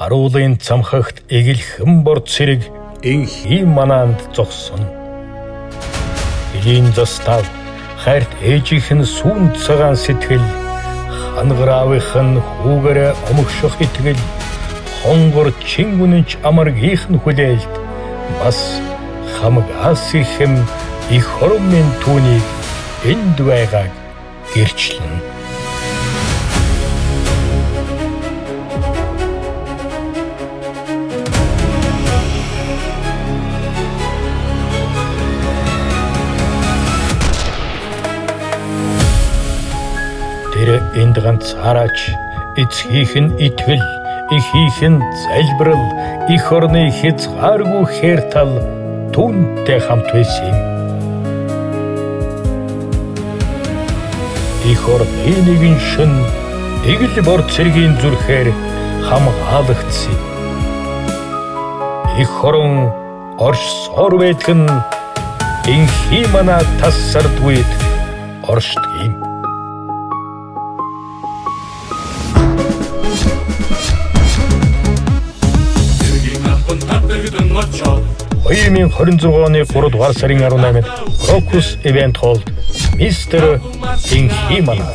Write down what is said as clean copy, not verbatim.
Харуулын цамхагт эгэлхэн борд цэрэг энхий манаанд зогсон. Элийн застав хайрт ээжийнхэн сүүн цагаан сэтгэл, хангараавынх нь хүүгээрээ омогшох итгэл, хонгор чингүнч амаргийнх нь хүлээлт, бас хамгаас ихэм их хормын түүнийг энд байгааг гэрчлэн. Тэр энд ганц хараач, эцгийнх нь итгэл, эхийнх нь залбирал, эх орны хязгааргүй хайртал түүнтэй хамт байсан юм. Эх орны нэгэн шөн эгэл бор цэргийн зүрхээр хамгаалагдсан. Эх орон оршсоор байдаг нь энхий манай тас сардгүйд оршдог юм. Хоёрын 26 оны 3 дугаар сарын 18-нд Крокус Event Hall Мистер Энхий манай.